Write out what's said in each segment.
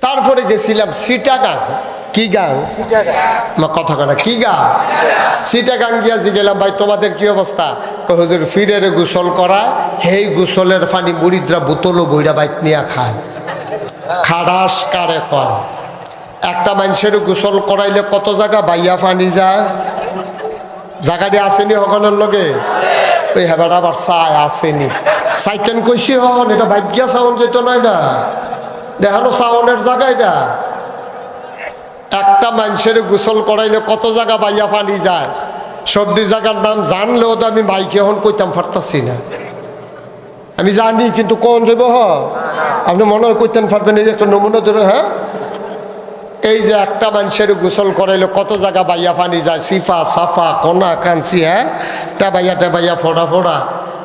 তারপরে গেছিলাম চিটাগাং। কি গাং? কথা কনা কি গাং? চিটাগাং গিয়াছি গেলাম, ভাই তোমাদের কি অবস্থা? হুজুর ফিরের গোসল করা, হেই গোসলের পানি মুরিদরা বোতলও বইরা বাইক নিয়ে খায়। খাড়াস কারে কয় একটা মানুষের গোসল করাইলে কত জায়গা বাইয়া পানি যায়। জায়গাটি আসেনি হগনের লগে ওই হেবাটা আবার চায় আসেনি সাইকেন কইছি হন এটা ভাগ্যা সাউন্ড যেত না, এটা দেখানো সাউন্ডের জায়গা। এটা একটা মানুষের গোসল করাইলে কত জায়গা বাইয়া পানি যায়। সবজি জায়গার নাম জানলেও তো আমি মাইকে এখন কইতাম পারতাছি না। আমি জানি কিন্তু কোন যাবো আপনি মনে হয় কইতেন পারবেন। এই যে একটা নমুনা ধরে, হ্যাঁ এই যে একটা মানুষের গোসল করাইলে কত জায়গা বাইয়া পানি যায়, সিফা সাফা কোনা কাঞ্চি, হ্যাঁ টা বাইয়া ফোড়া ফোড়া,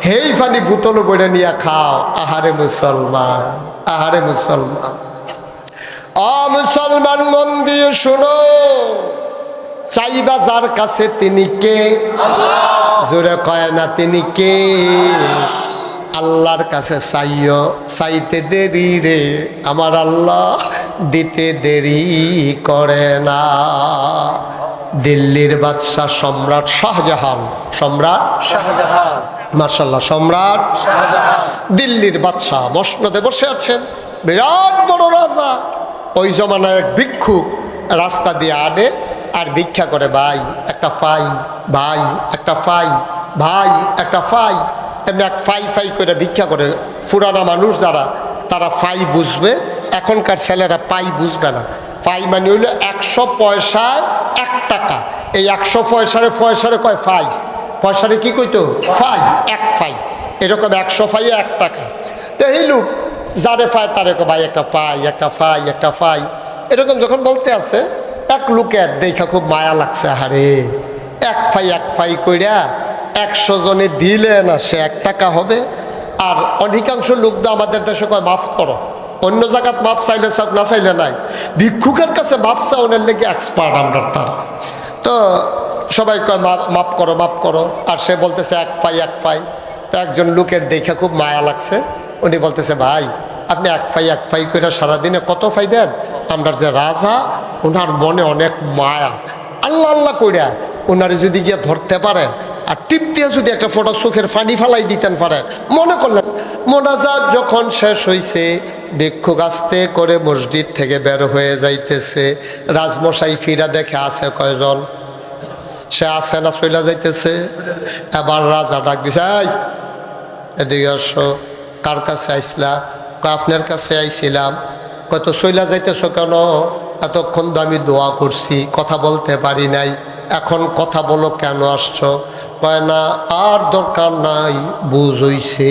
হেই পানি বোতল বইটা নিয়ে খাও। আহারে মুসলমান, আহারে মুসলমান। মুসলমান মন দিয়ে শোনো, চাইবা যার কাছে তিনি কে? জোরে কয় না তিনি কে? আল্লাহর কাছে চাইও, চাইতে দেরি রে আমার আল্লাহ দিতে দেরি করে না। দিল্লির বাদশাহ সম্রাট শাহজাহান, সম্রাট শাহজাহান, মাশাআল্লাহ সম্রাট শাহজাহান, দিল্লির বাদশাহ মসনদে বসে আছেন, বিরাট বড় রাজা। ওই জমানায় এক ভিক্ষুক রাস্তা দিয়ে আনে আর ভিক্ষা করে, ভাই একটা ফাই, ভাই একটা ফাই, ভাই একটা ফাই। এমনি এক ফাই ফাই করে ভিক্ষা করে। পুরানা মানুষ যারা তারা ফাই বুঝবে, এখনকার ছেলেরা পাই বুঝবে না। ফাই মানে হইলো 100 পয়সায় 1 টাকা। এই 100 পয়সারে কয় ফাই, পয়সারে কি কইতো? ফাই, 1 ফাই। এরকম 100 ফাইয়ে 1 টাকা। তো এই লোক যারে ফাই তারে ভাই একটা পাই, একটা ফাই, একটা ফাই, এরকম যখন বলতে আছে, এক লোকের দেখা খুব মায়া লাগছে। হারে 1 ফাই কইরা 100 জনে দিলে না সে 1 টাকা হবে। আর অধিকাংশ লোক তো আমাদের দেশে কয় মাফ করো, অন্য জায়গাত মাপ চাইলে চাপ না চাইলে নাই, ভিক্ষুকের কাছে মাপ চাওয়ার লেগে এক্সপার্ট আমরা তারা। তো সবাই কয় মাপ করো, মাপ করো। আর সে বলতেছে 1 ফাই। তো একজন লোকের দেখে খুব মায়া লাগছে, উনি বলতেছে, ভাই আপনি 1 ফাই করে সারাদিনে কত পাইবেন? আমরা যে রাজা, ওনার মনে অনেক মায়া, আল্লাহ আল্লাহ কইরা ওনারে যদি গিয়ে ধরতে পারেন আর টিপ দিয়ে যদি একটা ফোঁটা চোখের পানি ফালাই দিতেন পারেন। মনে করলেন মোনাজাত যখন শেষ হয়েছে, ভিক্ষুক আস্তে করে মসজিদ থেকে বের হয়ে যাইতেছে। রাজমশাই ফিরা দেখে আছে কয়জন? সে আছে না চইলা যাইতেছে। এবার রাজা ডাক দিছে, এই এদিকে আসো। কার কাছে আইসলা? আপনার কাছে আইছিলাম। কত চইলা যাইতেছ কেন? এতক্ষণ তো আমি দোয়া করছি, কথা বলতে পারি নাই, এখন কথা বলো, কেন আসছো? কয় না আর দরকার নাই, বুঝ হইছে,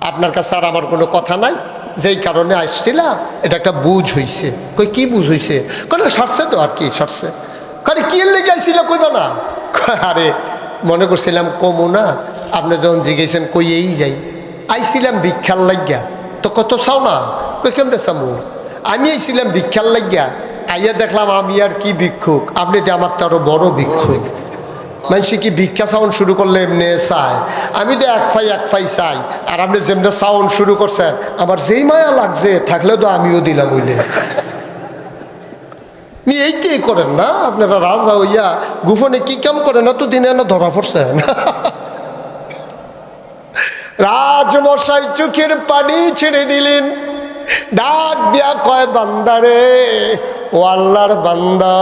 আপনার কাছে আর আমার কোনো কথা নাই, যেই কারণে আসছিলাম এটা একটা বুঝ হইছে। কই কি বুঝ হইছে? কয় না সারছে তো, আর কি সারছে। কয় কি লেগে আইছিল? কইবা না? আরে মনে করছিলাম কমু না, আপনি যখন জিজ্ঞেসেন কই এই যাই, আইছিলাম ভিক্ষার লাগিয়া। তো কত চাও না? কই কেমনে চামু? আমি আইছিলাম ভিক্ষার লাগিয়া, আইয়া দেখলাম আমি আর কি ভিক্ষুক, আপনি তো আমার তো আরো বড় ভিক্ষুক। মানুষে কি ভিক্ষা সাউন্ড শুরু করলে এমনি চায়? আমি তো 1 ফাই চাই, আর আপনি যেমনি সাউন্ড শুরু করছেন আমার যেই মায়া লাগছে, থাকলে তো আমিও দিলাম হইলে। এইটাই করেন না আপনারা, রাজা হইয়া গোপনে কি কাম করেন? তো দিনে না ধরা পড়ছেন। রাজমশাই চোখের পানি ছেড়ে দিলেন, ডাক দিয়া কয়, বান্দারে, ও আল্লাহর বান্দা,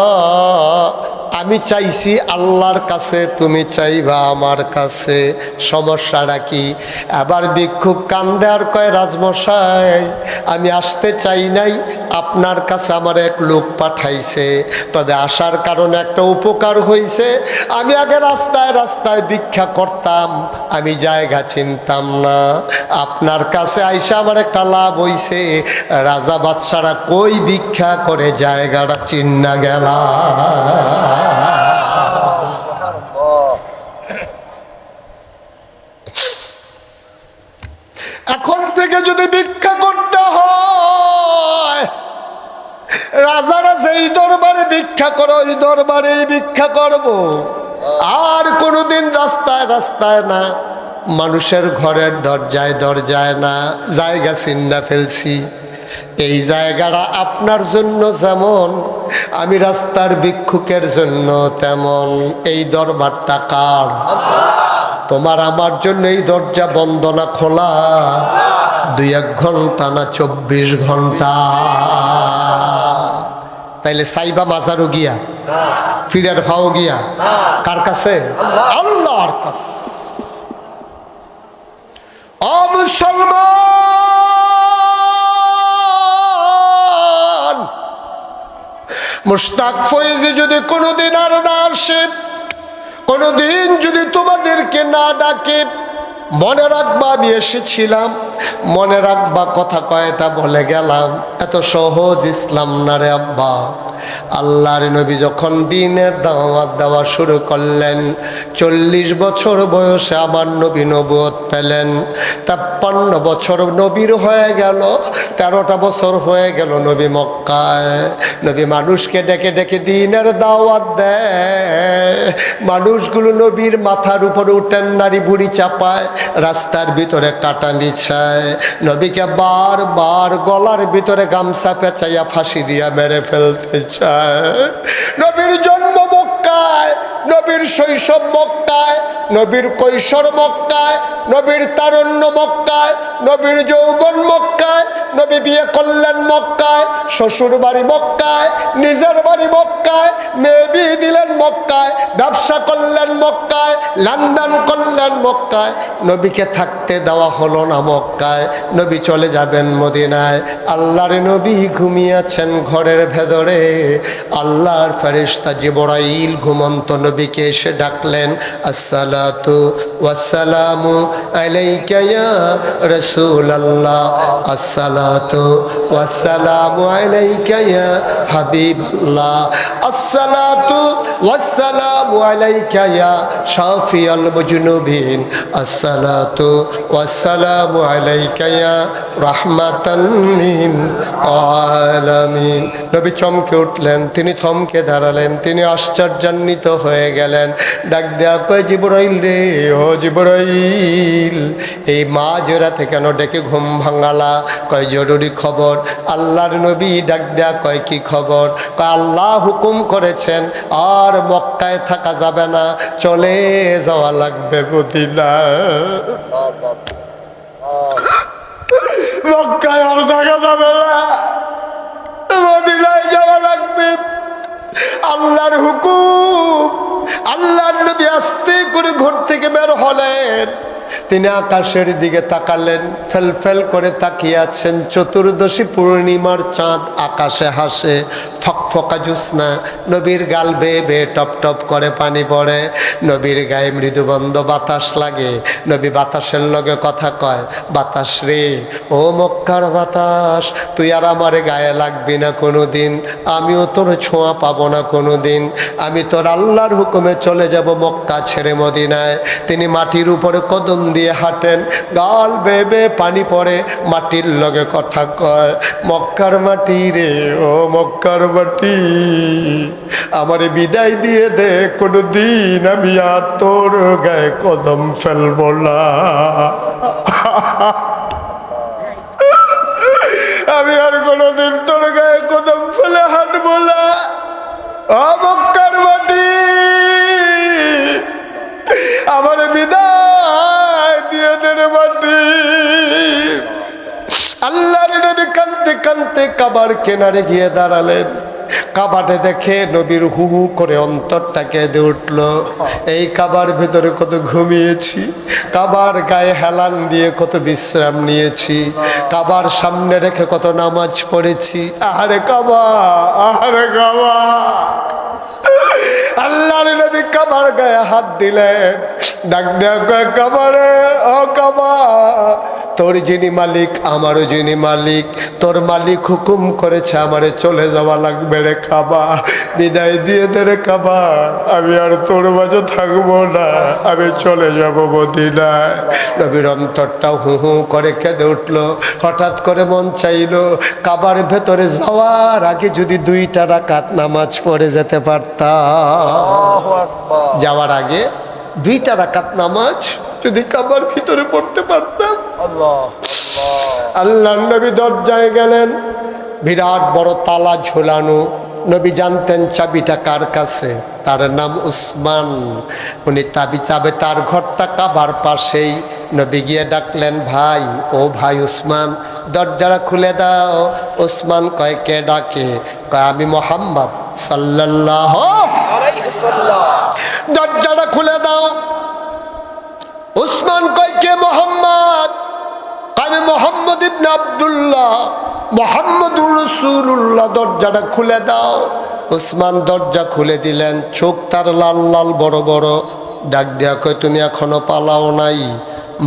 আমি চাইছি আল্লাহর কাছে, তুমি চাইবা আমার কাছে, সমস্যাটা কি? আবার ভিক্ষুক কান্দে আর কয়, রাজমশাই আমি আসতে চাই নাই, আপনার কাছে আমার এক লোক পাঠাইছে, তবে আসার কারণে একটা উপকার হয়েছে। আমি আগে রাস্তায় রাস্তায় ভিক্ষা করতাম, আমি জায়গা চিনতাম না, আপনার কাছে আইসা আমার একটা লাভ হইছে। রাজা বাদশারা কই ভিক্ষা করে জায়গাটা চিন্না গেলা। এখন থেকে যদি ভিক্ষা করতে হয়, রাজারা যেই দরবারে ভিক্ষা করো ওই দরবারে ভিক্ষা করব, আর কোনোদিন রাস্তায় রাস্তায় না, মানুষের ঘরের দরজায় দরজায় না, জায়গা চিন্না ফেলছি। এই জায়গাটা আপনার জন্য যেমন, আমি রাস্তার ভিক্ষুকের জন্য তেমন। এই দরবারটা কার? তোমার আমার জন্য এই দরজা বন্ধ না খোলা? 2-1 ঘন্টা না 24 ঘন্টা? তাইলে সাইবা মাজারও গিয়া, ফিরার ফাও গিয়া, কার কাছে? আল্লাহর কাছে। ও মুসলমান, মুশতাক ফয়েজি যদি কোনোদিন আর না আসে, কোনোদিন যদি তোমাদেরকে না ডাকে, মনে রাখবা আমি এসেছিলাম, মনে রাখবা কথা কয়টা বলে গেলাম। এত সহজ ইসলাম না রে আব্বা। আল্লাহর নবী যখন দ্বীনের দাওয়াত দেওয়া শুরু করলেন, 40 বছর বয়সে আমার নবী নবুয়ত পেলেন। 53 বছর নবীর হয়ে গেল, 13টা বছর হয়ে গেল নবী মক্কায়। নবী মানুষকে ডেকে ডেকে দ্বীনের দাওয়াত দেয়। মানুষগুলো নবীর মাথার উপরে উঠেন, নারী বুড়ি চাপায়, রাস্তার ভিতরে কাটা বিছায়, নবীকে বারবার গলার ভিতরে গামছা পেঁচাইয়া ফাঁসি দিয়া মেরে ফেলতে চায়। নবীর জন্ম মক্কায়, নবীর শৈশব মক্কায়, নবীর কৈশোর মক্কায়, নবীর তারুণ্য মক্কায়, নবীর যৌবন মক্কায়, নবী বিয়ে করলেন মক্কায়, শ্বশুর বাড়ি মক্কায়, নিজের বাড়ি মক্কায়, মেয়ে বিয়ে দিলেন মক্কায়, ব্যবসা করলেন মক্কায়, লেনদেন করলেন মক্কায়। নবীকে থাকতে দেওয়া হলো না মক্কায়, নবী চলে যাবেন মদিনায়। আল্লাহর নবী ঘুমিয়েছেন ঘরের ভেতরে। আল্লাহর ফেরেশতা জিবরাইল ঘুমন্ত নবীকে এসে ডাকলেন, আসসালাতু ওয়াসসালামু আলাইকা ইয়া রাসূলুল্লাহ, আসসালাতু ওয়াসসালামু আলাইকা ইয়া হাবিবাল্লাহ, আসসালাতু ওয়াসসালামু আলাইকা ইয়া শাফিয়াল মুজনুবিন, আসসালাতু ওয়াসসালামু আলাইকা ইয়া রাহমাতান লিল আলামিন। নবী চমকে উঠলেন, তিনি থমকে দাঁড়ালেন, তিনি আশ্চর্যান্বিত হয়ে গেলেন। ডাক দেয়া কয়, জিবরাইল রে, ও জিবরাইল, এই মাঝরাতে কেন ডেকে ঘুম ভাঙালা? কয় জরুরি খবর। আল্লাহর নবী ডাক দেয়া কয়, কি খবর? কয় আল্লাহ হুকুম করেছেন আর মক্কায় থাকা যাবে না, চলে যাওয়া লাগবে মদিনায়। মক্কায় আর থাকা যাবে না, মদিনায় যাওয়া লাগবে। আল্লাহর হুকুম। আল্লাহর নবী আস্তে করে ঘর থেকে বের হলেন। তিনি আকাশের দিকে তাকালেন, ফেল ফেল করে তাকিয়ে আছেন। চতুর্দশী পূর্ণিমার চাঁদ আকাশে হাসে, ফকফকা জ্যোৎস্না, নবীর গাল বেয়ে বেয়ে টপ টপ করে পানি পড়ে, নবীর গায়ে মৃদুবন্ধ বাতাস লাগে। নবী বাতাসের লগে কথা কয়, বাতাস রে, ও মক্কার বাতাস, তুই আর আমার গায়ে লাগবি না কোনো দিন, আমিও তোর ছোঁয়া পাবো না কোনো দিন। আমি তোর আল্লাহর হুকুমে চলে যাব মক্কা ছেড়ে মদিনায়। তিনি মাটির উপরে কদম দিয়ে হাঁটেন, গাল বেয়ে বেয়ে পানি পড়ে, মাটির লগে কথা কয়, মক্কার মাটি রে, ও মক্কার মাটি, আমারে বিদায় দিয়ে দে, কোনো দিন আমি আর তোর গায়ে কদম ফেলব না। আমি আর কোনোদিন তোর গায়ে কদম ফেলে হাঁটবো না। ও মক্কার মাটি, আমার বিদায় দিয়ে দেন মাটি। আল্লাহর নবী কাঁদতে কাঁদতে কাবার কিনারে গিয়ে দাঁড়ালেন। কাবাটে দেখে নবীর হু হু করে অন্তরটা কেঁদে উঠল। এই কাবার ভেতরে কত ঘুমিয়েছি, কাবার গায়ে হেলান দিয়ে কত বিশ্রাম নিয়েছি, কাবার সামনে রেখে কত নামাজ পড়েছি। আহারে কাবা, আহারে কাবা। আল্লাহর নবী কাবার গায়ে হাত দিলেন, ডাক দেয়া কয়, কাবারে, ও কাবা, তোর যিনি মালিক আমারও যিনি মালিক, তোর মালিক হুকুম করেছে আমারে চলে যাওয়া লাগবে রে কাবা, বিদায় দিয়ে দে রে কাবা, আমি আর তোর মাঝে থাকবো না, আমি চলে যাব মদিনায়। নবীর অন্তরটা হু হু করে কেঁদে উঠলো। হঠাৎ করে মন চাইলো কাবার ভেতরে যাওয়ার আগে যদি 2টা রাকাত নামাজ পড়ে যেতে পারতাম। যাওয়ার আগে 2টা রাকাত নামাজ যদি কাবার ভিতরে পড়তে পারতাম। আল্লাহ নবী দরজায় গেলেন। বিরাট বড় তালা ঝোলানো। নবী জানতেন চাবিটা কার কাছে, তার নাম উসমান। উনি চাবে তার ঘরটা কাবার পাশেই। নবী গিয়ে ডাকলেন, ভাই, ও ভাই উসমান, দরজাটা খুলে দাও। উসমান কয়, কে ডাকে? কয়, আমি মুহাম্মদ সাল্লাল্লাহু আলাইহি ওয়াসাল্লাম। দরজাটা খুলে দাও। উসমান কয়, কে মুহাম্মদ? আমি মুহাম্মদ ইবনে আব্দুল্লাহ, মুহাম্মদুর রাসূলুল্লাহ, দরজাটা খুলে দাও। উসমান দরজা খুলে দিলেন। চোখ তার লাল লাল বড় বড়। ডাক দেয়া কয়, তুমি এখনো পালাও নাই?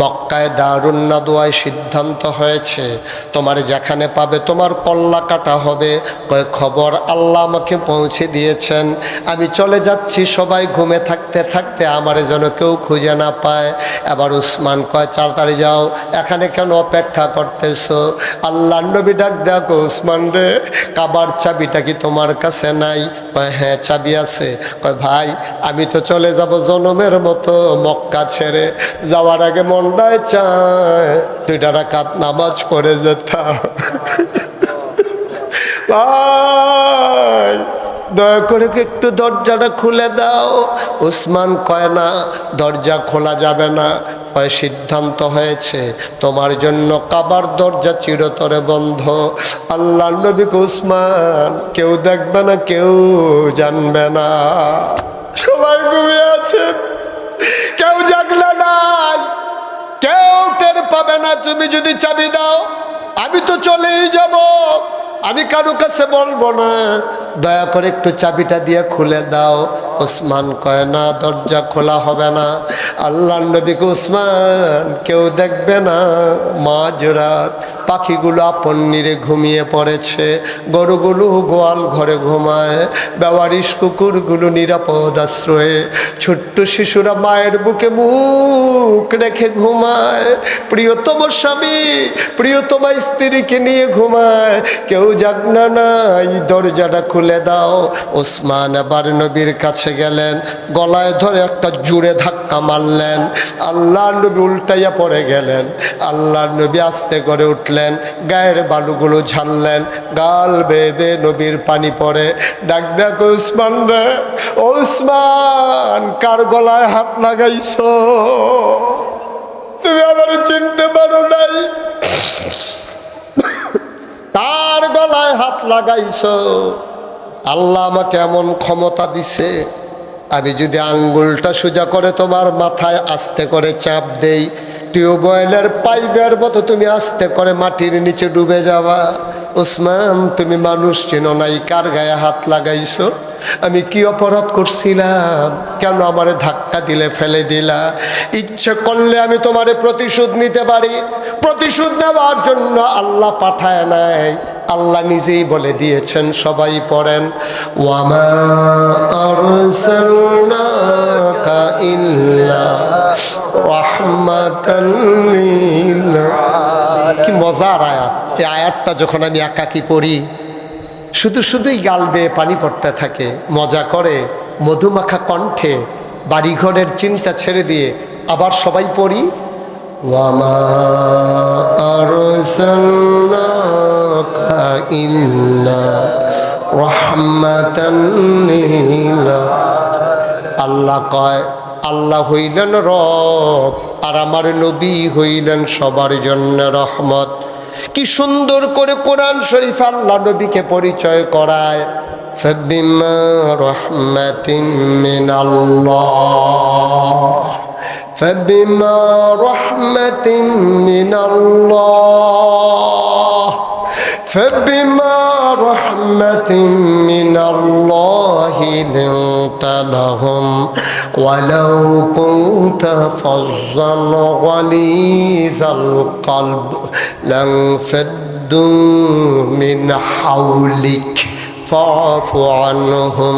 মক্কায় দারুন নাদওয়ায় সিদ্ধান্ত হয়েছে, তোমার যেখানে পাবে তোমার কল্লা কাটা হবে। কয়, খবর আল্লাহ আমাকে পৌঁছে দিয়েছেন, আমি চলে যাচ্ছি। সবাই ঘুমে থাকতে থাকতে আমারে যেন কেউ খুঁজে না পায়। এবার উসমান কয়, তাড়াতাড়ি যাও, এখানে কেন অপেক্ষা করতেছো? আল্লাহ নবী ডাক দেখো, উসমান রে, কাবার চাবিটা কি তোমার কাছে নাই? কয়, হ্যাঁ, চাবি আছে। কয়, ভাই, আমি তো চলে যাব জনমের মতো মক্কা ছেড়ে। যাওয়ার আগে মনটায় চায় 2 রাকাত নামাজ পড়ে যেতাম। ভাই, দয়া করে একটু দরজাটা খুলে দাও। উসমান কয়, না, দরজা খোলা যাবে না। কয়, সিদ্ধান্ত হয়েছে, তোমার জন্য কাবার দরজা চিরতরে বন্ধ। আল্লাহ নবীকে, উসমান, কেউ দেখবে না, কেউ জানবে না, সবাই ঘুমিয়ে আছে, কেউ জাগলে নাই, কেউ টের পাবে না। তুমি যদি চাবি দাও, আমি তো চলেই যাব, আমি কারো কাছে বলবো না। দয়া করে একটু চাবিটা দিয়ে খুলে দাও। উসমান কয়, না, দরজা খোলা হবে না। আল্লাহ নবীকে, উসমান, কেউ দেখবে না। মাঝরাত, পাখিগুলো আপন নিরে ঘুমিয়ে পড়েছে, গরুগুলো গোয়াল ঘরে ঘুমায়, বেওয়ারিশ কুকুরগুলো নিরাপদ আশ্রয়ে, ছোট্ট শিশুরা মায়ের বুকে মুখ রেখে ঘুমায়, প্রিয়তম স্বামী প্রিয়তম স্ত্রীকে নিয়ে ঘুমায়, কেউ জাগনা নাই, দরজাটা খুলে দাও। ওসমান এবার নবীর কাছে গেলেন, গলায় ধরে একটা জোরে ধাক্কা মারলেন। আল্লাহ নবী উল্টাইয়া পড়ে গেলেন। আল্লাহ নবী আস্তে করে উঠলেন, গায়ের বালুগুলো ঝাড়লেন, গাল বেয়ে বেয়ে নবীর পানি পড়ে। ডাক ডাক, ওসমান রে, ওসমান, কার গলায় হাত লাগাইছো? তুমি আমার চিনতে পারো নাই? কার গলায় হাত লাগাইছো? আল্লাহ আমাকে এমন ক্ষমতা দিছে, আমি যদি আঙ্গুলটা সোজা করে তোমার মাথায় আস্তে করে চাপ দেই, টিউবওয়েলের পাইপের মতো তুমি আস্তে করে মাটির নিচে ডুবে যাবা। ওসমান, তুমি মানুষ চেনো নাই, কার গায়ে হাত লাগাইছো? আমি কি অপরাধ করছিলাম? কেন আমারে ধাক্কা দিলে, ফেলে দিলা? ইচ্ছে করলে আমি তোমারে প্রতিশোধ নিতে পারি। প্রতিশোধ নেওয়ার জন্য আল্লাহ পাঠায় নাই, আল্লাহ নিজেই বলে দিয়েছেন। সবাই পড়েন, ওয়ামা আরসালনাকা ইল্লা রাহমাতাল লিল আলামিন। কি মজার আয়াত! এই আয়াতটা যখন আমি একাকি পড়ি, শুধুই গাল বেয়ে পানি পড়তে থাকে। মজা করে মধুমাখা কণ্ঠে বাড়িঘরের চিন্তা ছেড়ে দিয়ে আবার সবাই পড়ি, ওয়ামা আরসালনাকা ইল্লা রাহমাতাল লিল আলামিন। আল্লাহ কয়, আল্লাহ হইলেন রব, আর আমার নবী হইলেন সবার জন্য রহমত। কি সুন্দর করে কোরআন শরীফ আল্লাহ নবীকে পরিচয় করায়। ফাবিমা রাহমাতিন মিনাল্লাহ, ফাবিমা রাহমাতিন মিনাল্লাহ, ফাবিমা রাহমাতিন মিনাল্লাহি লিনতা লাহুম ওয়ালাউ কুনতা ফাজ্জান গালিজাল কলব লানফাদ্দু মিন হাওলিক ফা'ফু আনহুম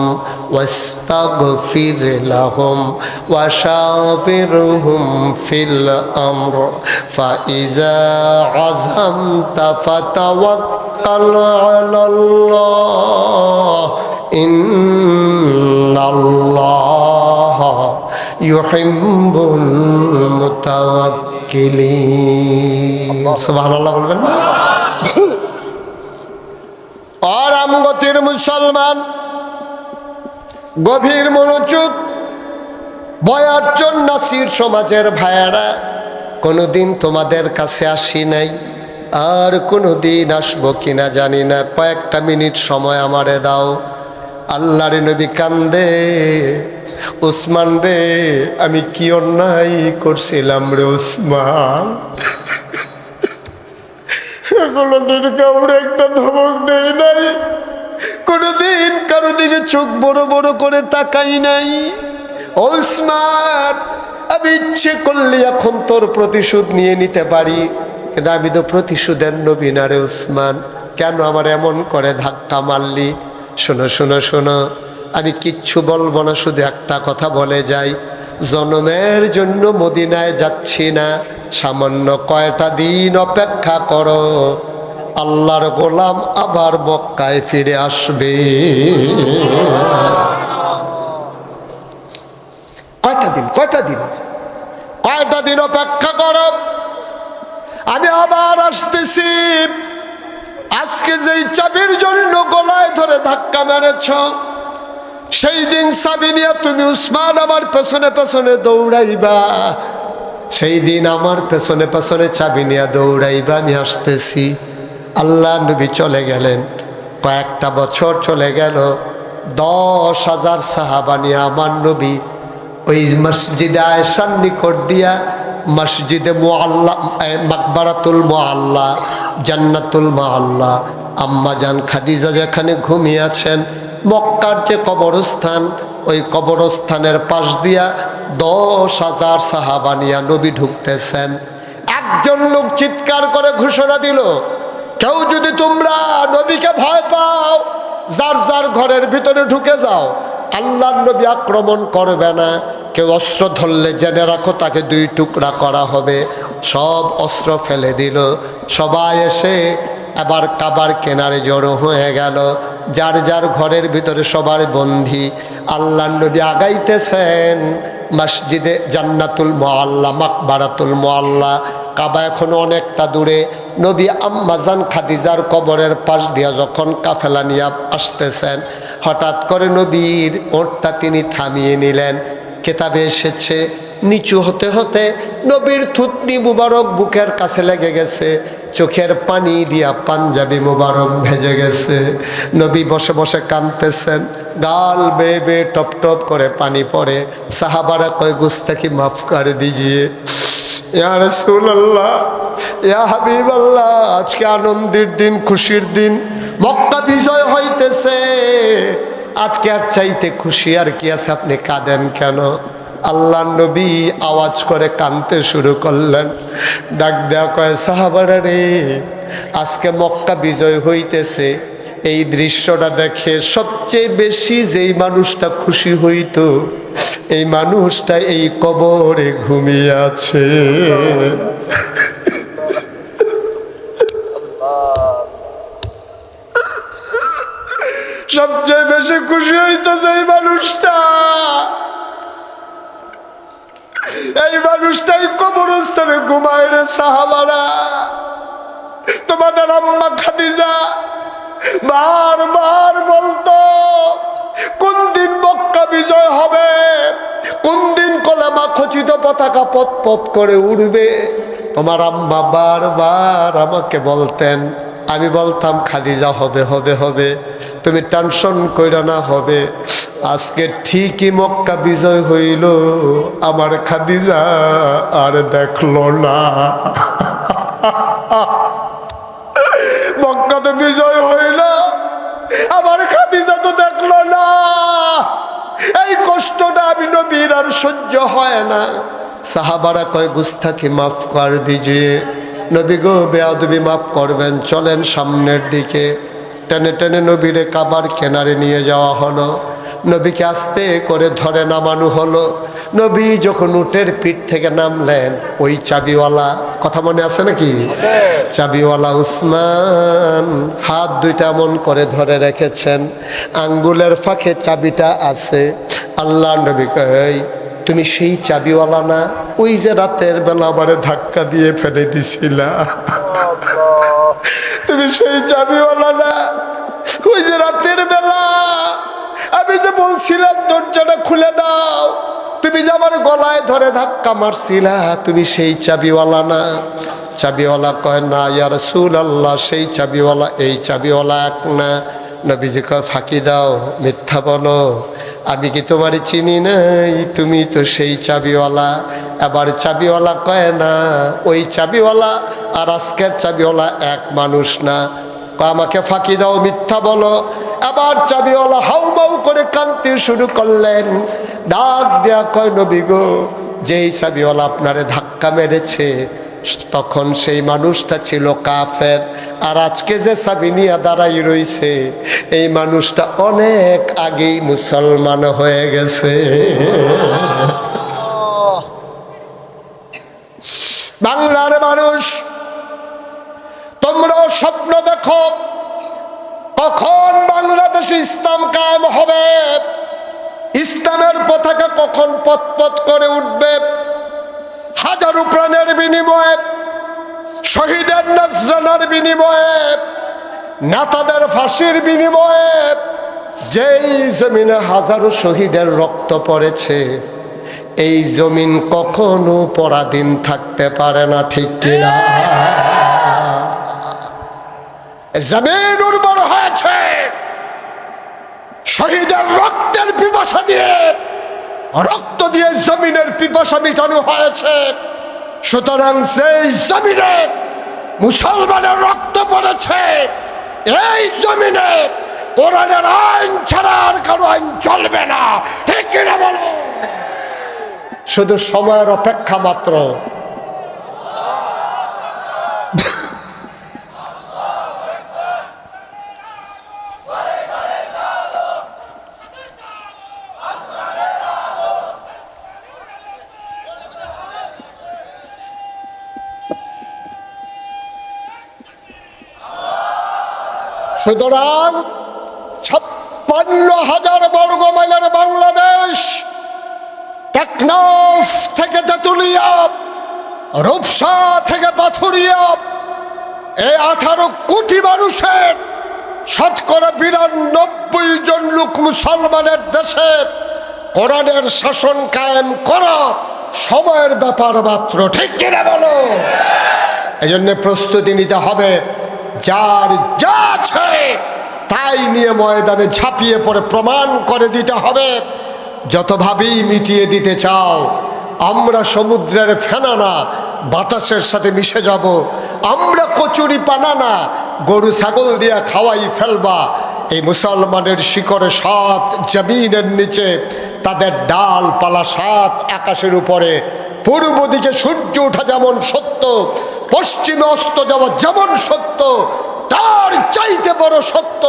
ওয়াস্তাগফির লাহুম ওয়াশাফিরহুম ফিল আমর ফাইজা আযমতা ফাতাওয়াক্কাল আলাল্লাহ ইন্নাল্লাহা ইউহিব্বুল মুতাওয়াক্কিলিন। সুবহানাল্লাহ বলবেন। রামগতির মুসলমান, গভীর মনোযোগ। বয়ারচর নাসির সমাজের ভাইয়ারা, কোনোদিন তোমাদের কাছে আসি নাই, আর কোনোদিন আসবো কিনা জানি না, কয়েকটা মিনিট সময় আমারে দাও। আল্লাহর নবী কান্দে, উসমান রে আমি কি অন্যায় করছিলাম রে উসমান, কোনোদিন কাউরে একটা ধমক দেই নাই, কোনোদিন কারো দিকে চোখ বড় বড় করে তাকাই নাই। ওসমান, আমি ইচ্ছে করলে এখন তোর প্রতিশোধ নিয়ে নিতে পারি, কিন্তু আমি তো প্রতিশোধের নবী না রে উসমান, কেন আমার এমন করে ধাক্কা মারলি? শোনো শোনো শোনো, আমি কিচ্ছু বলবো না, শুধু একটা কথা বলে যাই, জনমের জন্য মদিনায় যাচ্ছি না, সামান্য কয়টা দিন অপেক্ষা করো, আল্লাহর গোলাম আবার মক্কায় ফিরে আসবে। কয়টা দিন অপেক্ষা করো, আমি আবার আসতেছি। আজকে যেই চাবির জন্য গলায় ধরে ধাক্কা মেরেছ, সেই দিন চাবি নিয়ে তুমি উসমান আমার পেছনে পেছনে দৌড়াইবা, সেই দিন আমার পেছনে পেছনে চাবি নিয়ে দৌড়াইবা। আমি আসতেছি। আল্লাহ নবী চলে গেলেন, কয়েকটা বছর চলে গেল, 10,000 সাহাবা নিয়ে আমার নবী ওই মসজিদে আয়েশার নিকট দিয়া, মসজিদে মুআল্লা, মাকবারাতুল মুআল্লা, জান্নাতুল মুআল্লা, আম্মা জান খাদিজা যেখানে ঘুমিয়ে আছেন, মক্কার যে কবরস্থান, ওই কবরস্থানের পাশ দিয়া 10,000 সাহাবা নিয়া নবী ঢুকতেছেন। একজন লোক চিৎকার করে ঘোষণা দিল, কেউ যদি তোমরা নবীকে ভয় পাও, যার যার ঘরের ভিতরে ঢুকে যাও, আল্লাহর নবী আক্রমণ করবে না, কেউ অস্ত্র ধরলে জেনে রাখো তাকে 2 টুকরা করা হবে। সব অস্ত্র ফেলে দিল, সবাই এসে আবার কাবার কেনারে জড়ো হয়ে গেল, যার যার ঘরের ভিতরে সবার বন্দী। আল্লাহর নবী আগাইতেছেন মসজিদে জান্নাতুল মুআল্লা, মাকবারাতুল মুআল্লা, কাবা এখনো অনেকটা দূরে। নবী আম্মাজান খাদিজার কবরের পাশ দিয়া যখন কাফেলা নিয়ে আসতেছেন, হঠাৎ করে নবীর ওঁটটা তিনি থামিয়ে নিলেন। কেতাবে এসেছে, নিচু হতে হতে নবীর থুতনি মুবারক বুকের কাছে লেগে গেছে, চোখের পানি দিয়া পাঞ্জাবি মুবারক ভেজে গেছে। নবী বসে বসে কাঁদতেছেন, গাল বেয়ে বেয়ে টপ টপ করে পানি পড়ে। সাহাবারা কয়, গুস্তাকি মাফ করে দিজিয়ে ইয়া রাসূলুল্লাহ, ইয়া হাবিবাল্লাহ, আজকে আনন্দের দিন, খুশির দিন, মক্কা বিজয় হইতেছে, আজকে আর চাইতে খুশি আর কি আছে, আপনি কাঁদেন কেন? আল্লাহ নবী আওয়াজ করে কাঁদতে শুরু করলেন। ডাক দেয়া কয়, সাহাবারা রে, আজকে মক্কা বিজয় হইতেছে, এই দৃশ্যটা দেখে সবচেয়ে বেশি যেই মানুষটা খুশি হইতো, এই মানুষটা এই কবরে ঘুমিয়ে আছে। সবচেয়ে বেশি খুশি হইতো যেই মানুষটা, এই মানুষটাই কবরস্থানে ঘুমায় রে সাহাবারা। তোমাদের আম্মা খাদিজা বারবার বলতো, কোন দিন মক্কা বিজয় হবে, কোন দিন কলেমা খচিত পতাকা পথ পথ করে উড়বে। তোমার আম্মা বারবার আমাকে বলতেন, আমি বলতাম খাদিজা হবে হবে হবে, তুমি টেনশন কইরা না, হবে। আজকে ঠিকই মক্কা বিজয় হইল, আমার খাদিজা আর দেখলো না। মক্কা তো বিজয় হইল, আমার খাদিজা তো দেখলো না। এই কষ্টটা আমি নবীর আর সহ্য হয় না। সাহাবারা কয়, গুস্তাকি মাফ কর দিজিয়ে, নবী গো বেয়াদবি মাফ করবেন, চলেন সামনের দিকে। টেনে টেনে নবীরে কাবার কেনারে নিয়ে যাওয়া হলো, নবীকে আস্তে করে ধরে নামানো হলো। নবী যখন উটের পিঠ থেকে নামলেন, ওই চাবিওয়ালা, কথা মনে আছে নাকি? চাবিওয়ালা উসমান হাত দুইটা এমন করে ধরে রেখেছেন, আঙ্গুলের ফাঁকে চাবিটা আছে। আল্লাহ নবী কয়, তুমি সেই চাবিওয়ালা না, ওই যে রাতের বেলা আমারে ধাক্কা দিয়ে ফেলে দিছিলা, তুমি সেই চাবিওয়ালা না, ওই বলছিলাম দরজাটা খুলে দাও, তুমি যে আমার গলায় ধরে ধাক্কা মারছিলা তুমি সেই চাবিওয়ালা না? চাবিওয়ালা কয় না ইয়া রাসূলুল্লাহ, সেই চাবিওয়ালা এই চাবিওয়ালা এক না। নবীজি কয় ফাঁকি দাও, মিথ্যা বলো, আমি কি তোমারে চিনি নাই? তুমি তো সেই চাবিওয়ালা। আবার চাবিওয়ালা কয় না ওই চাবিওয়ালা আর আজকের চাবিওয়ালা এক মানুষ না। আমাকে ফাঁকি দাও, মিথ্যা বলো। আবার চাবিওয়ালা হাউমাউ করে কাঁদতে শুরু করলেন। ডাক দেয়া কয় নবী গো, যেই চাবিওয়ালা আপনারে ধাক্কা মেরেছে তখন সেই মানুষটা ছিল কাফের, আর আজকে যে চাবি নিয়ে দাঁড়াই রইছে এই মানুষটা অনেক আগেই মুসলমান হয়ে গেছে। বাংলার মানুষ, তোমরাও স্বপ্ন দেখো কখন বাংলাদেশে ইসলাম কায়েম হবে, ইসলামের পতাকা কখন পথ করে উঠবে। হাজারো প্রাণের বিনিময়ে, শহীদের নজরানার বিনিময়ে, নেতাদের ফাঁসির বিনিময়ে যেই জমিনে হাজারো শহীদের রক্ত পড়েছে এই জমিন কখনো পরাধীন থাকতে পারে না, ঠিক কিনা? জমিন উর্বর হয়েছে শহীদের রক্তের পিপাসা দিয়ে, রক্ত দিয়ে জমিনের পিপাসা মিটানো হয়েছে। সুতরাং সেই জমিনে মুসলমানের রক্ত পড়েছে, এই জমিনে কোরআনের আইন ছাড়া আর কারো আইন চলবে না, ঠিক কিনা বলো? শুধু সময়ের অপেক্ষা মাত্র। সুতরাং 56,000 বর্গ মাইলের বাংলাদেশ, টেকনাফ থেকে তেঁতুলিয়া, রূপসা থেকে পাথুরিয়া, এই 18 কোটি মানুষের শতকরা 92 জন লোক মুসলমানের দেশে কোরআনের শাসন কায়েম করা সময়ের ব্যাপার মাত্র, ঠিক কিনা বলো? এই জন্য প্রস্তুতি নিতে হবে, যার যা আছে তাই নিয়ে ময়দানে ঝাঁপিয়ে পড়ে প্রমাণ করে দিতে হবে। যতভাবেই মিটিয়ে দিতে চাও, আমরা সমুদ্রের ফেনা না, বাতাসের সাথে মিশে যাব। আমরা কচুরি পানা না, গরু ছাগল দিয়ে খাওয়াই ফেলবা। এই মুসলমানের শিকড়ে 7 জমিনের নিচে, তাদের ডালপালা 7 আকাশের উপরে। পূর্ব দিকে সূর্য ওঠা যেমন সত্য, পশ্চিমে অস্ত যাওয়া যেমন সত্য, তার চাইতে বড় সত্য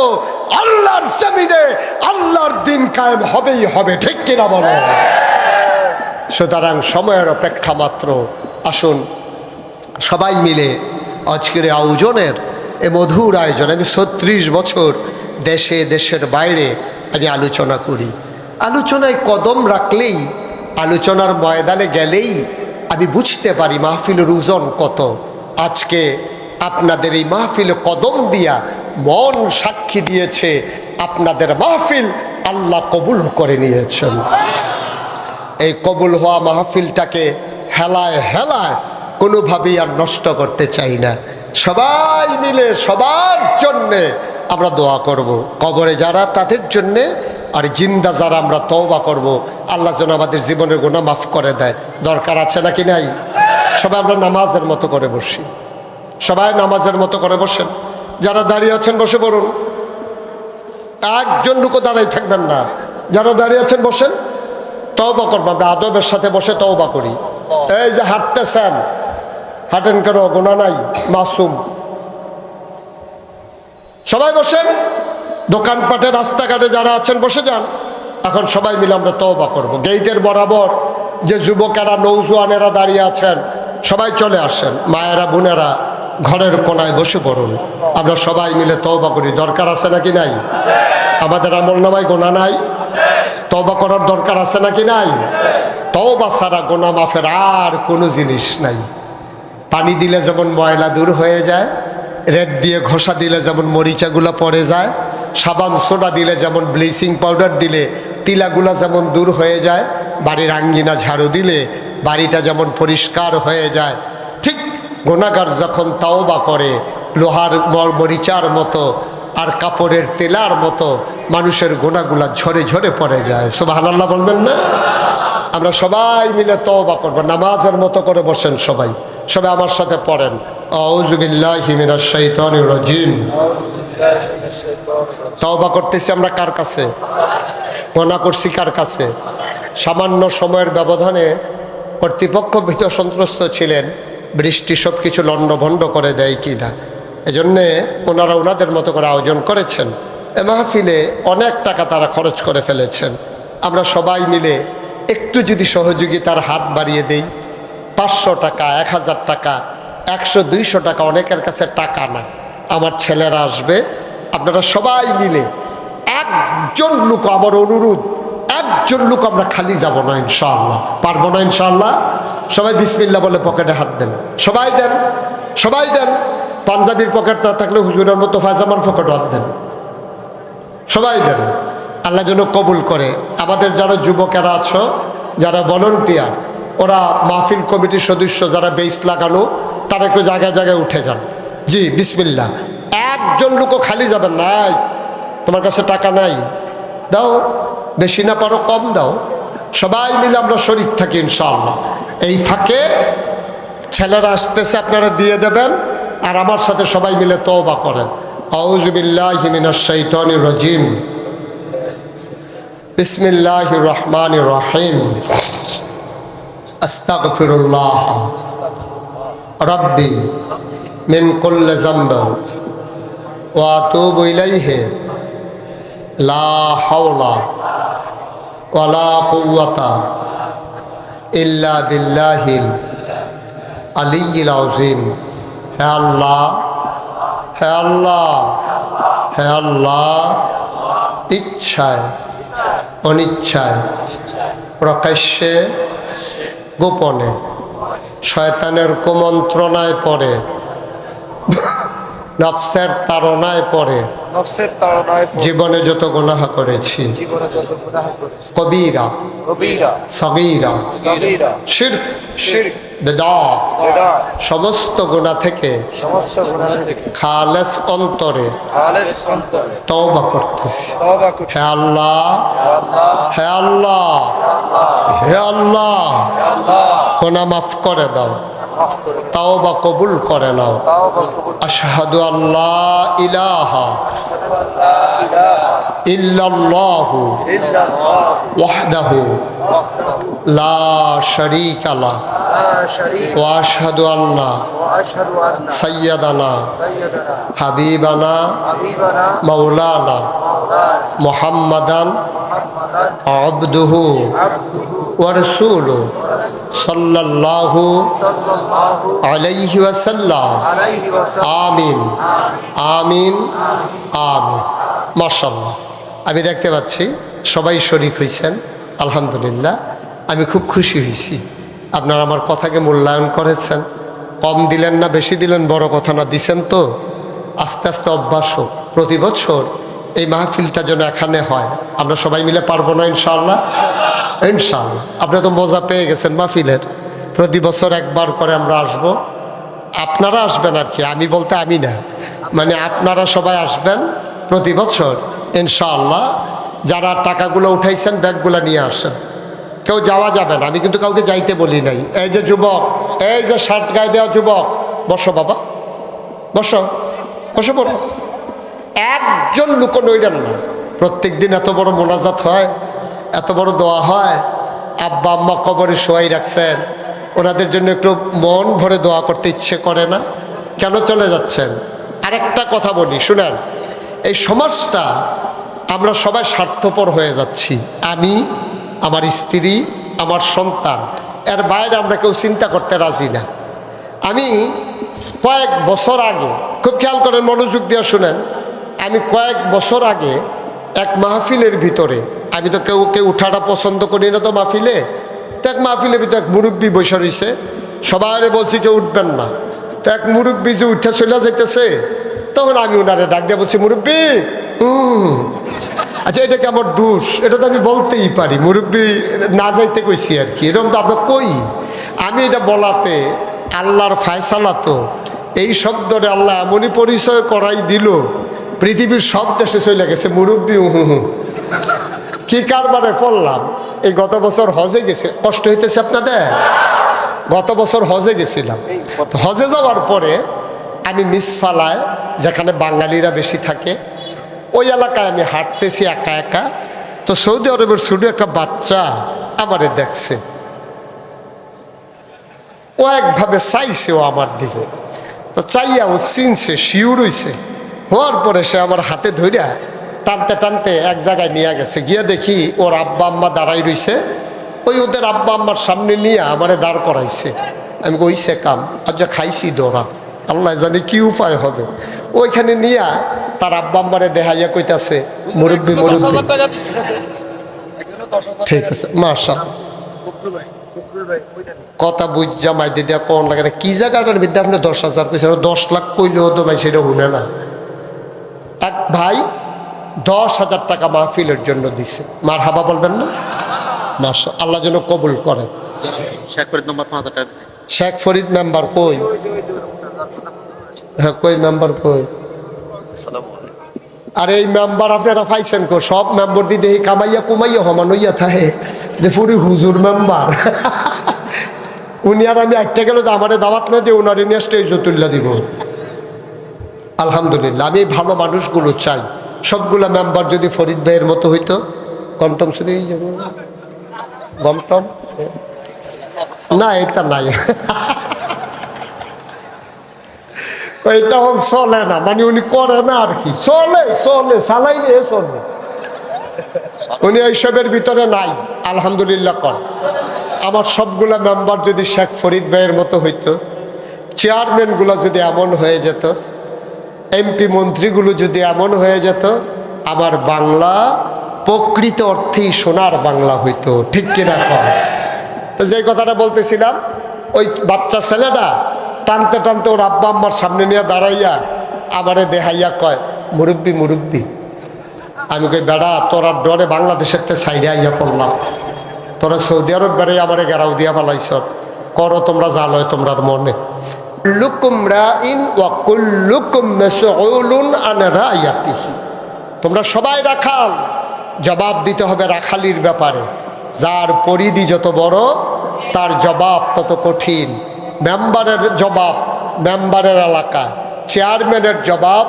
আল্লাহর জমিনে আল্লাহর দিন কায়েম হবেই হবে, ঠিক কিনা বলো? সুতরাং সময়ের অপেক্ষা মাত্র। আসুন সবাই মিলে আজকের আয়োজনের এ মধুর আয়োজন, আমি 36 বছর দেশে দেশের বাইরে আমি আলোচনা করি। আলোচনায় কদম রাখলেই, আলোচনার ময়দানে গেলেই আমি বুঝতে পারি মাহফিলের ওজন কত। আজকে আপনাদের এই মাহফিলে কদম দিয়া মন সাক্ষী দিয়েছে আপনাদের মাহফিল আল্লাহ কবুল করে নিয়েছেন। এই কবুল হওয়া মাহফিলটাকে হেলায় হেলায় কোনোভাবেই আর নষ্ট করতে চাই না। সবাই মিলে সবার জন্যে আমরা দোয়া করব, কবরে যারা তাদের জন্যে, আর জিন্দা যারা আমরা তওবা করব, আল্লাহ যেন আমাদের জীবনের গুনাহ মাফ করে দেয়। দরকার আছে নাকি নাই? সবাই আমরা নামাজের মতো করে বসি, সবাই নামাজের মতো করে বসেন। যারা দাঁড়িয়ে আছেন বসে পড়ুন, একজন লোকও দাঁড়াই থাকবেন না। যারা দাঁড়িয়ে আছেন বসেন, তওবা করবো, আমরা আদবের সাথে বসে তওবা করি। এই যে হাঁটতেছেন, হাঁটেন কেন? গুনাহ নাই, মাসুম। সবাই বসেন, দোকানপাটে রাস্তাঘাটে যারা আছেন বসে যান। এখন সবাই মিলে আমরা তওবা করব। গেইটের বরাবর যে যুবকেরা, নৌজওয়ানেরা দাঁড়িয়ে আছেন সবাই চলে আসেন। মায়েরা বোনেরা ঘরের কোনায় বসে পড়ুন, আমরা সবাই মিলে তওবা করি। দরকার আছে নাকি নাই? আমাদের আমলনামায় গুনাহ নাই, তওবা করার দরকার আছে নাকি নাই? তওবা ছাড়া গুনাহ মাফের আর কোনো জিনিস নাই। পানি দিলে যেমন ময়লা দূর হয়ে যায়, রেত দিয়ে ঘষা দিলে যেমন মরিচাগুলো পড়ে যায়, সাবান সোডা দিলে যেমন, ব্লিচিং পাউডার দিলে তিলাগুলা যেমন দূর হয়ে যায়, বাড়ির আঙ্গিনা ঝাড়ু দিলে বাড়িটা যেমন পরিষ্কার হয়ে যায়, ঠিক গুনাহগার যখন তাওবা করে লোহার মরিচার মতো আর কাপড়ের তেলার মতো মানুষের গুনাহগুলা ঝরে ঝরে পড়ে যায়। সুবহানাল্লাহ বলবেন না? আমরা সবাই মিলে তওবা করব। নামাজের মতো করে বসেন সবাই, সবাই আমার সাথে পড়েন, আউযু বিল্লাহি মিনাশ শাইতানির রাজিম। তওবা করতেছি আমরা কার কাছে? গুনাহ করছি কার কাছে? সামান্য সময়ের ব্যবধানে কর্তৃপক্ষ ভীত সন্ত্রস্ত ছিলেন বৃষ্টি সব কিছু লণ্ডভণ্ড করে দেয় কি না, এজন্যে ওনারা ওনাদের মতো করে আয়োজন করেছেন। এ মাহফিলে অনেক টাকা তারা খরচ করে ফেলেছেন। আমরা সবাই মিলে একটু যদি সহযোগিতার হাত বাড়িয়ে দেই, 500 টাকা, 1000 টাকা, 100, 200 টাকা, অনেকের কাছে টাকা না। আমার ছেলেরা আসবে, আপনারা সবাই মিলে একজন লোক, আমার অনুরোধ, একজন লোক আমরা খালি যাব না ইনশাআল্লাহ। পারবো না ইনশাআল্লাহ? সবাই বিসমিল্লাহ বলে পকেটে হাত দেন, সবাই দেন, সবাই দেন। পাঞ্জাবির পকেট না থাকলে হুজুরের মতো ফায়জামার পকেটে হাত দেন, সবাই দেন। আল্লাহ যেন কবুল করে। আমাদের যারা যুবকেরা আছো, যারা ভলান্টিয়ার, ওরা মাহফিল কমিটির সদস্য যারা বেইস লাগানো, তারা একটু জায়গায় জায়গায় উঠে যান। জি বিসমিল্লাহ। একজন লোকও খালি যাবেন নাই। তোমার কাছে টাকা নাই, দাও, বেশি না পারো কম দাও, সবাই মিলে আমরা শরীক থাকি ইনশাআল্লাহ। এই ফাঁকে ছেলেরা আসতেছে, আপনারা দিয়ে দেবেন, আর আমার সাথে সবাই মিলে তওবা করেন। আউযু বিল্লাহি মিনাশ শাইতানির রাজিম। বিসমিল্লাহির রহমানির রহিম। আস্তাগফিরুল্লাহ রাব্বি মিন কুল্লি যামব ওয়া আতুবু ইলাইহি লা হাওলা ওয়ালা কুওয়াতা ইল্লা বিল্লাহিল আলিয়্যিল আযীম। হে আল্লাহ, হে আল্লাহ, হে আল্লাহ, ইচ্ছায় অনিচ্ছায়, প্রকাশ্যে গোপনে, শয়তানের কুমন্ত্রণায় পড়ে, নফসের তাড়নায় পড়ে জীবনে যত গুনাহ করেছি, কবিরা সগীরা শিরক বিদআত, সমস্ত গুনাহ থেকে খালেস অন্তরে তওবা করতেছি। হে আল্লাহ, হে আল্লাহ, হে আল্লাহ, গুনাহ মাফ করে দাও, তাওবা কবুল করে নাও। আশহাদু আল্লা ইলাহা ইল্লাল্লাহু ওয়াহদাহু লা শারীকা লাহ ওয়া আশহাদু আন্না সাইয়্যিদানা হাবিবানা মাওলানা মুহাম্মাদান আবদুহু ওয়া রাসূলুহু সাল্লাল্লাহু আলাইহি ওয়াসাল্লাম। আমিন, আমিন, আমিন। মাশাআল্লাহ। আমি দেখতে পাচ্ছি সবাই শরীক হয়েছেন, আলহামদুলিল্লাহ। আমি খুব খুশি হয়েছি, আপনারা আমার কথাকে মূল্যায়ন করেছেন। কম দিলেন না বেশি দিলেন বড় কথা না, দিছেন তো। আস্তে আস্তে অভ্যাস হোক, প্রতি বছর এই মাহফিলটা যেন এখানে হয়। আমরা সবাই মিলে পারবো না ইনশাআল্লাহ? ইনশাআল্লাহ। আপনারা তো মজা পেয়ে গেছেন মাহফিলের। প্রতি বছর একবার করে আমরা আসব, আপনারা আসবেন আর কি, আমি বলতে আমি না, মানে আপনারা সবাই আসবেন প্রতি বছর ইনশাআল্লাহ। যারা টাকাগুলো উঠাইছেন ব্যাগগুলো নিয়ে আসেন, কেউ যাওয়া যাবে না, আমি কিন্তু কাউকে যাইতে বলি নাই। এই যে যুবক, এই যে শার্ট গায়ে দেওয়া যুবক, বসো বাবা, বসো, বসো পড়ো। একজন লোক নইলেন না। প্রত্যেক দিন এত বড় মোনাজাত হয়, এত বড় দোয়া হয়। আব্বা আম্মা কবরে শোয়াই রাখছেন, ওনাদের জন্য একটু মন ভরে দোয়া করতে ইচ্ছে করে না? কেন চলে যাচ্ছেন? আরেকটা কথা বলি, শুনেন। এই সমাজটা আমরা সবাই স্বার্থপর হয়ে যাচ্ছি। আমি, আমার স্ত্রী, আমার সন্তান, এর বাইরে আমরা কেউ চিন্তা করতে রাজি না। আমি কয়েক বছর আগে, খুব খেয়াল করেন, মনোযোগ দিয়ে শুনেন, আমি কয়েক বছর আগে এক মাহফিলের ভিতরে, আমি তো কেউ উঠাটা পছন্দ করি না তো মাহফিলে, তো এক মাহফিলের ভিতরে এক মুরব্বী বসে রয়েছে, সবাই বলছি কেউ উঠবেন না। তো এক মুরব্বী যে উঠে চলে যাইতেছে, তখন আমি ওনারে ডাক দিয়ে বলছি, মুরব্বী আচ্ছা এটা কি আমার দোষ? এটা তো আমি বলতেই পারি, মুরব্বী না যাইতে কইছি আর কি, এরকম তো আপনার কই। আমি এটা বলাতে আল্লাহর ফায়সালা তো, এই শব্দরে আল্লাহ এমনই পরিচয় করাই দিল, পৃথিবীর সব দেশে চলে গেছে মুরব্বী কি কারবারে পড়লাম। এই গত বছর হজে গেছে, কষ্ট হইতেছে আপনাদের? গত বছর হজে গেছিলাম। হজে যাওয়ার পরে আমি মিসফালায়, যেখানে বাঙালিরা বেশি থাকে, ওই এলাকায় আমি হাঁটতেছি একা একা। তো সৌদি আরবের ছোট একটা বাচ্চা আমারে দেখছে, ও একভাবে চাইছে ও আমার দিকে, তো চাইয়া ও চিনছে, শিউর হইছে। হওয়ার পরে সে আমার হাতে ধইরা টানতে টানতে এক জায়গায় নিয়ে গেছে। গিয়ে দেখি ওর আব্বা আম্মা দাঁড়াই রইছে, ওই ওদের আব্বা আম্মার সামনে নিয়ে আমারে দাঁড় করাইছে। আমি কইছে কাম আর যা খাইছি দৌড়া, আল্লাহ জানি কি উপায় হবে। ওইখানে নিয়ে তার আব্বা আম্মারে দেখাইয়া কইতাছে মুরব্বী মুরব্বী। ঠিক আছে মাশাআল্লাহ, কথা বুঝা মাইতে দেওয়া কোন লাগে না। কি জায়গাটার বিদ্যা আপনি 10,000 কইছেন, 10 লাখ কইলেও তো ভাই সেটা শুনে না। এক ভাই 10,000 টাকা মাহফিলের জন্য দিছে, মার হাবা বলবেন না? মাশা আল্লাহ যেন কবুল করেন। শেখ ফরিদ মেম্বার কই? হ্যাঁ কই মেম্বার কই? আর এই মেম্বার আপনারা পাইছেন কো? সব মেম্বার দিয়ে দেখি কামাইয়া কুমাইয়া হমান হইয়া থাকে, পুরি হুজুর মেম্বার। উনি আর আমি একটা গেলে তো আমার দাওয়াত না দিয়ে ওনার নিয়ে স্টেজ তুল্লা দিব। আলহামদুলিল্লাহ, আমি ভালো মানুষগুলো চাই। সবগুলা মেম্বার যদি ফরিদ ভাইয়ের মতো হইতো, গমটম শুনে যাব। গমটম না, এটা নাই, এটা চলে না, মানে উনি করে না আর কি। চলে চলে চালাইলে চলবে, উনি এইসবের ভিতরে নাই। আলহামদুলিল্লাহ কর। আমার সবগুলা মেম্বার যদি শেখ ফরিদ ভাইয়ের মতো হইতো, চেয়ারম্যানগুলো যদি এমন হয়ে যেত, এমপি মন্ত্রীগুলো যদি এমন হয়ে যেত, আমার বাংলা প্রকৃত অর্থেই সোনার বাংলা হইতো। ঠিক কিনা কর? তো যে কথাটা বলতেছিলাম, ওই বাচ্চা ছেলেটা টানতে টানতে ওর আব্বা আম্মার সামনে নিয়ে দাঁড়াইয়া আমারে দেখাইয়া কয় মুরব্বী মুরব্বী। আমি কই বেড়া তোরা ডরে বাংলাদেশের তে সাইডে আইয়া পড়লাম, তোরা সৌদি আরব বেড়ে আমারে গেরাও দিয়া ফেলাইছ, করো তোমরা জানো তোমরার মনে। তোমরা সবাই রাখাল, জবাব দিতে হবে রাখালির ব্যাপারে। যার পরিধি যত বড় তার জবাব তত কঠিন। মেম্বারের জবাব মেম্বারের এলাকা, চেয়ারম্যানের জবাব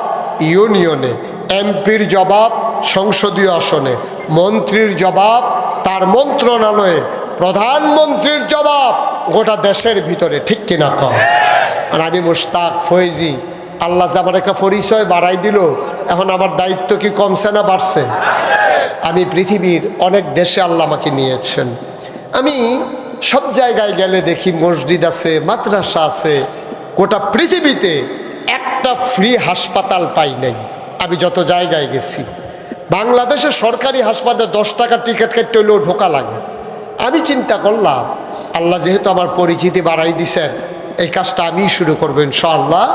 ইউনিয়নে, এমপির জবাব সংসদীয় আসনে, মন্ত্রীর জবাব তার মন্ত্রণালয়ে, প্রধানমন্ত্রীর জবাব গোটা দেশের ভিতরে। ঠিক কিনা কম? আর আমি মুশতাক ফয়েজি, আল্লাহ যে আমার একটা পরিচয় বাড়াই দিল, এখন আমার দায়িত্ব কি কমছে না বাড়ছে? আমি পৃথিবীর অনেক দেশে আল্লাহ আমাকে নিয়েছেন। আমি সব জায়গায় গেলে দেখি মসজিদ আছে, মাদ্রাসা আছে। গোটা পৃথিবীতে একটা ফ্রি হাসপাতাল পাই নাই আমি যত জায়গায় গেছি। বাংলাদেশে সরকারি হাসপাতালে 10 টাকা টিকিট কাটতে হলেও ঢোকা লাগে। আমি চিন্তা করলাম আল্লাহ যেহেতু আমার পরিচিতি বাড়াই দিছেন, এই কাজটা আমি শুরু করবো ইনশাআল্লাহ।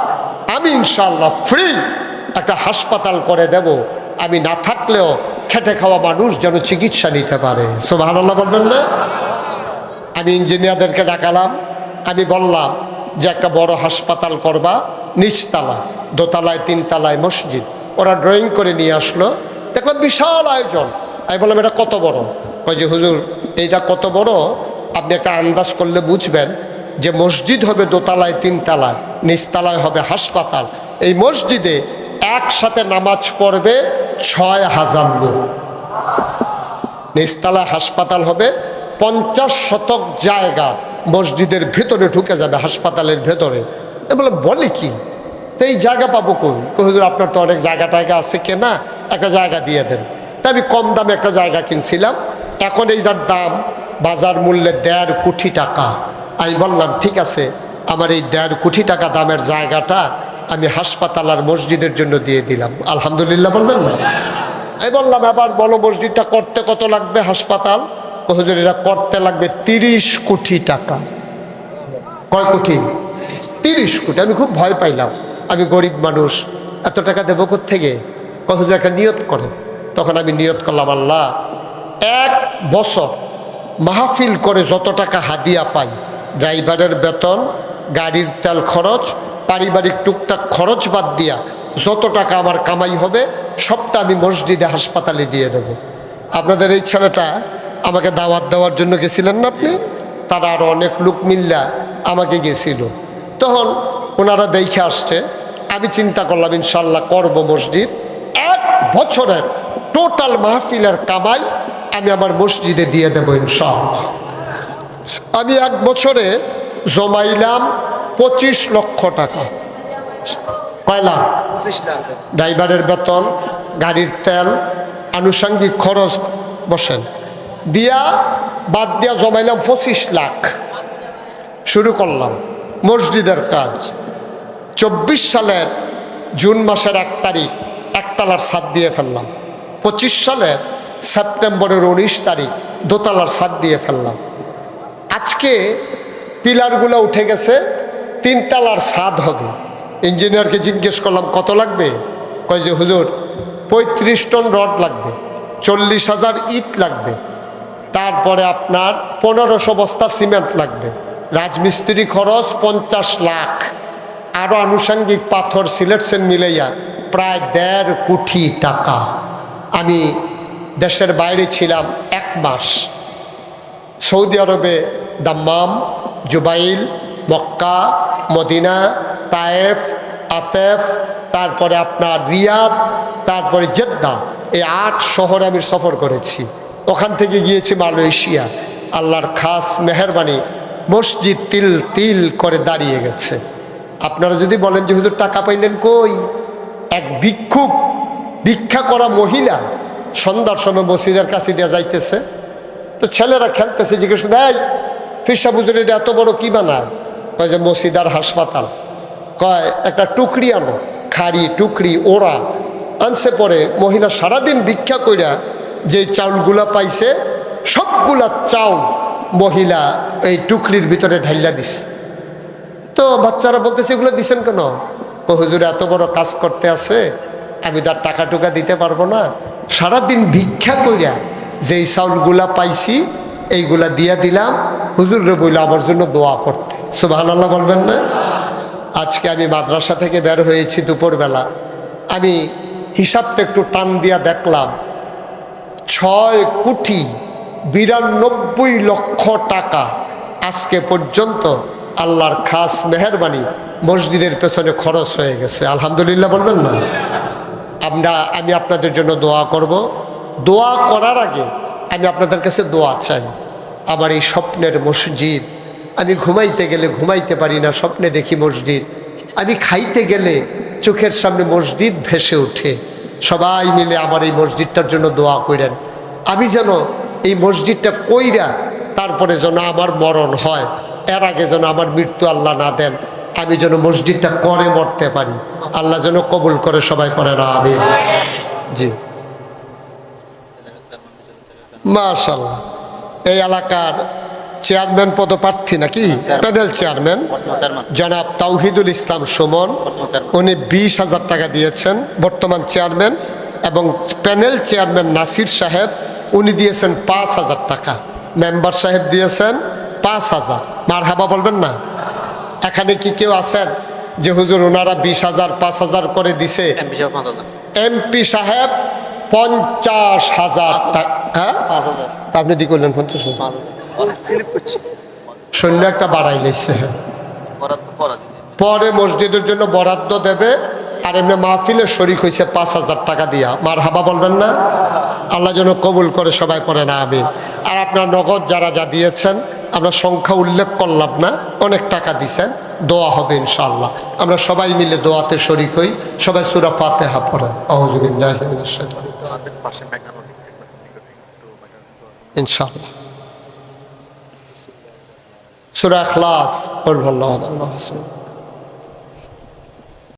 আমি ইনশাআল্লাহ ফ্রি একটা হাসপাতাল করে দেব। আমি না থাকলেও খেটে খাওয়া মানুষ যেন চিকিৎসা নিতে পারে। সুবহানাল্লাহ বলবেন না? আমি ইঞ্জিনিয়ারদেরকে ডাকালাম, আমি বললাম যে একটা বড় হাসপাতাল করবা, নিচতলা, দোতলায়, 3 তলায় মসজিদ। ওরা ড্রয়িং করে নিয়ে আসলো, দেখলাম বিশাল আয়োজন। আমি বললাম এটা কত বড়? ওই যে হুজুর এইটা কত বড় আপনি একটা আন্দাজ করলে বুঝবেন যে মসজিদ হবে দোতলায়, 3 তলায়, নিচতলায় হবে হাসপাতাল। এই মসজিদে একসাথে নামাজ পড়বে 6,000 লোক। নিচতলায় হাসপাতাল হবে, 50 শতক জায়গা মসজিদের ভেতরে ঢুকে যাবে, হাসপাতালের ভেতরে। বলে বলে কি এই জায়গা পাবো কই? হুজুর আপনার তো অনেক জায়গা টায়গা আছে, কেনা একটা জায়গা দিয়ে দেন। তা আমি কম দামে একটা জায়গা কিনছিলাম, এখন এই যার দাম বাজার মূল্যে 1.5 কোটি টাকা। আমি বললাম ঠিক আছে, আমার এই 1.5 কোটি টাকা দামের জায়গাটা আমি হাসপাতাল আর মসজিদের জন্য দিয়ে দিলাম। আলহামদুলিল্লাহ বলবেন না? আমি বললাম এবার বলো মসজিদটা করতে কত লাগবে, হাসপাতাল? হুজুর এটা করতে লাগবে 30 কোটি টাকা। কয় কোটি? 30 কোটি। আমি খুব ভয় পাইলাম, আমি গরিব মানুষ, এত টাকা দেবো কোত্থেকে? হুজুর একটা নিয়ত করেন, তখন আমি নিয়ত করলাম, আল্লাহ 1 বছর মাহফিল করে যত টাকা হাদিয়া পাই, ড্রাইভারের বেতন, গাড়ির তেল খরচ, পারিবারিক টুকটাক খরচ বাদ দিয়া যত টাকা আমার কামাই হবে সবটা আমি মসজিদে হাসপাতালে দিয়ে দেব। আপনাদের এই ছেলেটা আমাকে দাওয়াত দেওয়ার জন্য গেছিলেন না আপনি, তারা আরও অনেক লোক মিল্লা আমাকে গেছিল। তখন ওনারা দেখে আসছে, আমি চিন্তা করলাম ইনশাল্লাহ করব মসজিদ। 1 বছরের টোটাল মাহফিলের কামাই আমি আমার মসজিদে দিয়ে দেবো ইনশাআল্লাহ। আমি 1 বছরে জমাইলাম 25 লক্ষ টাকা। পাইলাম ড্রাইভারের বেতন, গাড়ির তেল, আনুষঙ্গিক খরচ বসেন দিয়া বাদ দিয়া জমাইলাম 25 লাখ। শুরু করলাম মসজিদের কাজ। 24 সালের জুন মাসের 1 তারিখ একতলার ছাদ দিয়ে ফেললাম। 25 সালের সেপ্টেম্বরের 19 তারিখ দোতলার ছাদ দিয়ে ফেললাম। আজকে পিলারগুলো উঠে গেছে, 3 তলার ছাদ হবে। ইঞ্জিনিয়ারকে জিজ্ঞেস করলাম কত লাগবে, কয় যে হুজুর 35 টন রড লাগবে, 40,000 ইট লাগবে, তারপরে আপনার 1500 বস্তা সিমেন্ট লাগবে, রাজমিস্ত্রি খরচ 50 লাখ, আরও আনুষঙ্গিক পাথর সিলেকশন মিলাইয়া প্রায় 1.5 কোটি টাকা। আমি দেশের বাইরে ছিলাম 1 মাস, সৌদি আরবে Dammam, Jubail, Mecca, Medina, Taif, আতেফ, তারপরে আপনার রিয়াদ, তারপরে জেদ্দা, এই 8 শহরে আমি সফর করেছি। ওখান থেকে গিয়েছি মালয়েশিয়া। আল্লাহর খাস মেহেরবানি, মসজিদ তিল তিল করে দাঁড়িয়ে গেছে। আপনারা যদি বলেন যে হুজুর টাকা পাইলেন কই, এক ভিক্ষুক, ভিক্ষা করা মহিলা সন্ধ্যার সময় মসজিদের কাছে দিয়ে যাইতেছে, তো ছেলেরা খেলতেছে, জিজ্ঞেস দেয় ফিরসা হুজুর এটা এত বড় কি বানায়, কয় যে মসজিদ আর হাসপাতাল। কয় একটা টুকরি আনো, খাড়ি টুকরি ওরা আনছে। পরে মহিলা সারাদিন ভিক্ষা কইরা যে চাউলগুলা পাইছে সবগুলা চাউল মহিলা এই টুকরির ভিতরে ঢাইলা দিছে। তো বাচ্চারা বলতেছে এগুলো দিছেন কেন? ও হুজুর এত বড় কাজ করতে আছে, আমি তার টাকা টুকা দিতে পারবো না, সারাদিন ভিক্ষা কইরা যেই চাউলগুলা পাইছি এইগুলা দিয়া দিলাম, হুজুরে বইল আমার জন্য দোয়া করতে। সুবহানাল্লাহ বলবেন না? আজকে আমি মাদ্রাসা থেকে বের হয়েছি দুপুরবেলা, আমি হিসাবটা একটু টান দিয়া দেখলাম 6,92,00,000 টাকা আজকে পর্যন্ত আল্লাহর খাস মেহেরবানি মসজিদের পেছনে খরচ হয়ে গেছে। আলহামদুলিল্লাহ বলবেন না? আমি আপনাদের জন্য দোয়া করব। দোয়া করার আগে আমি আপনাদের কাছে দোয়া চাই। আমার এই স্বপ্নের মসজিদ, আমি ঘুমাইতে গেলে ঘুমাইতে পারি না, স্বপ্নে দেখি মসজিদ। আমি খাইতে গেলে চোখের সামনে মসজিদ ভেসে ওঠে। সবাই মিলে আমার এই মসজিদটার জন্য দোয়া করেন। আমি যেন এই মসজিদটা কইরা তারপরে যেন আমার মরণ হয়, এর আগে যেন আমার মৃত্যু আল্লাহ না দেন, আমি যেন মসজিদটা করে মরতে পারি। আল্লাহ যেন কবুল করে, সবাই পড়ে না আমিন। জি মাশাআল্লাহ। এই এলাকার চেয়ারম্যান পদপ্রার্থী নাকি প্যানেল চেয়ারম্যান জনাব তাওহিদুল ইসলাম সুমন, উনি 20,000 টাকা দিয়েছেন বর্তমান চেয়ারম্যান। এবং প্যানেল চেয়ারম্যান নাসির সাহেব, উনি দিয়েছেন 5,000 টাকা। মেম্বার সাহেব দিয়েছেন 5,000। মারহাবা বলবেন না? এখানে কি কেউ আছেন যে হুজুর ওনারা 20,000 5,000 করে দিছে? এমপি সাহেব 50,000 টাকা। হ্যাঁ, আপনি দি করলেন 50,000। শূন্য একটা বাড়াই নিচ্ছে। পরে মসজিদের জন্য বরাদ্দ দেবে, আর এমনি মাহফিলে শরিক হয়েছে 5,000 টাকা দিয়া। মারহাবা বলবেন না? আল্লাহ যেন কবুল করে, সবাই পড়ে না আমিন। আর আপনার নগদ যারা যা দিয়েছেন, আমরা সংখ্যা উল্লেখ করলাম না, অনেক টাকা দিয়েছেন, দোয়া হবে ইনশাআল্লাহ। আমরা সবাই মিলে দোয়াতে শরিক হই। সবাই সূরা ফাতিহা পড়েন। আউযু বিল্লাহি মিনাশ শাইতানির রাজিম। ইনশাআল্লাহ সূরা ইখলাস পড়ব। আল্লাহু আকবার।